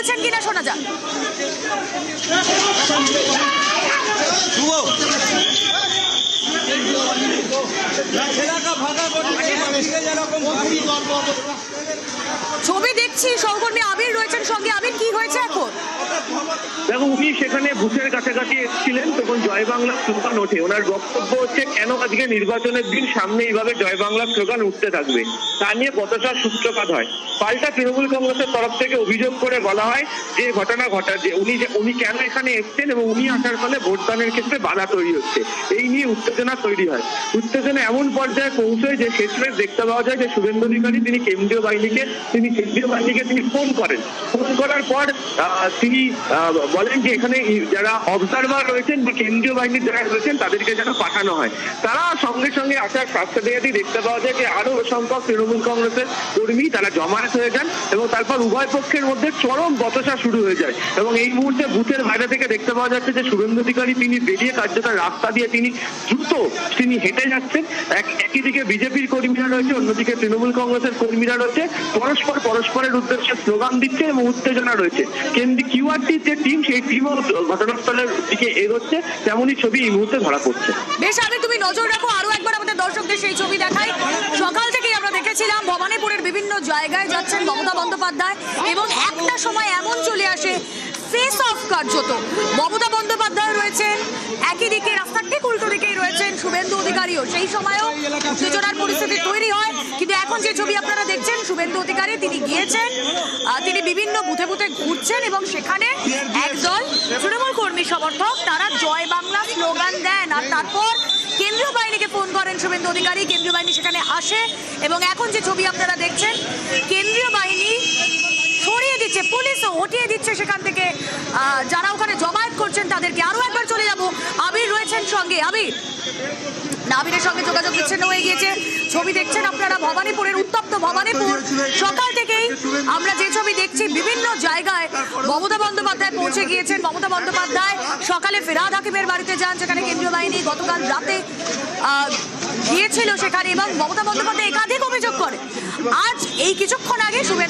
বলছেন কিনা শোনা যাক। ছবি দেখছি সহকর্মী আবির রয়েছেন সঙ্গে। আবির, কি হয়েছে এখন? দেখো, উনি সেখানে বুথের কাছাকাছি এসেছিলেন, তখন জয় বাংলা স্লোগান ওঠে। ওনার বক্তব্য হচ্ছে কেন আজকে নির্বাচনের দিন সামনে এইভাবে জয় বাংলা স্লোগান উঠতে থাকবে, তা নিয়ে বচসার সূত্রপাত হয়। পাল্টা তৃণমূল কংগ্রেসের তরফ থেকে অভিযোগ করে বলা হয় যে ঘটনা ঘটা যে উনি কেন এখানে এসছেন এবং উনি আসার ফলে ভোটদানের ক্ষেত্রে বাধা তৈরি হচ্ছে, এই নিয়ে উত্তেজনা তৈরি হয়। উত্তেজনা এমন পর্যায়ে পৌঁছয় যে শেষমেশ দেখতে পাওয়া যায় যে শুভেন্দু অধিকারী তিনি কেন্দ্রীয় বাহিনীকে তিনি ফোন করেন। ফোন করার পর তিনি বলেন যে এখানে যারা অবজারভার রয়েছেন বা কেন্দ্রীয় বাহিনীর যারা রয়েছেন তাদেরকে যেন পাঠানো হয়। তারা সঙ্গে সঙ্গে আসার সাথে দেখতে পাওয়া যায় যে আরো সংখ্যক তৃণমূল কংগ্রেসের কর্মী তারা জমায়েত হয়ে যান এবং তারপর উভয় পক্ষের মধ্যে চরম বচসা শুরু হয়ে যায়। এবং এই মুহূর্তে বুথের বাইরে থেকে দেখতে পাওয়া যাচ্ছে যে শুভেন্দু অধিকারী তিনি বেরিয়ে কার্যত রাস্তা দিয়ে তিনি হেঁটে যাচ্ছেন। একই দিকে বিজেপির কর্মীরা রয়েছে, অন্যদিকে তৃণমূল কংগ্রেসের কর্মীরা রয়েছে, পরস্পরের উদ্দেশ্যে স্লোগান দিচ্ছে এবং উত্তেজনা রয়েছে। কিউআরটির যে টিম, সেই টিমও ঘটনাস্থলের দিকে এগোচ্ছে, তেমনই ছবি এই মুহূর্তে ধরা পড়ছে। বেশ, আমি তুমি নজর রাখো, আরো একবার আমাদের দর্শকদের সেই ছবি দেখাই। সকাল থেকেই আমরা দেখেছিলাম ভবানীপুরের বিভিন্ন জায়গায় যাচ্ছেন মমতা বন্দ্যোপাধ্যায় এবং একটা সময় এমন চলে আসে ফেস অফ কার্যত মমতা বন্দ্যোপাধ্যায় রয়েছেন, একই দিকে রাস্তার ঠিক উল্টো দিকেই রয়েছেন শুভেন্দু অধিকারীও। সেই সময়ও উত্তেজনার পরিস্থিতি তৈরি হয়, কিন্তু এখন যে ছবি আপনারা দেখছেন শুভেন্দু অধিকারী তিনি গিয়েছেন, তিনি বিভিন্ন বুথে বুথে ঘুরছেন এবং সেখানে একদল তৃণমূল কর্মী সমর্থক তারা জয় বাংলা স্লোগান দেন। আর তারপর কেন্দ্রীয় বাহিনীকে ফোন করেন শুভেন্দু অধিকারী, কেন্দ্রীয় বাহিনী সেখানে আসে এবং এখন যে ছবি আপনারা দেখছেন কেন্দ্রীয় বাহিনী সরিয়ে দিচ্ছে, পুলিশও হটিয়ে দিচ্ছে সেখান থেকে যারা ওখানে জমায়েত করছেন তাদেরকে। আরো একবার চলে যাব, আবির রয়েছেন সঙ্গে। আবিরের সঙ্গে যোগাযোগ বিচ্ছিন্ন হয়ে গিয়েছে। ছবি দেখছেন আপনারা ভবানীপুরের উত্তপ্ত ভবানীপুর। সকাল থেকেই আমরা যে ছবি দেখছি বিভিন্ন জায়গায় মমতা বন্দ্যোপাধ্যায় পৌঁছে গিয়েছেন। মমতা বন্দ্যোপাধ্যায় সকালে ফিরহাদ হাকিমের বাড়িতে যান, সেখানে কেন্দ্রীয় বাহিনী গতকাল রাতে গিয়েছিল সেখানে এবং মমতা বন্দ্যোপাধ্যায় একাধিক অভিযোগ করে। আজ এই কিছুক্ষণ আগে শুভেন্দু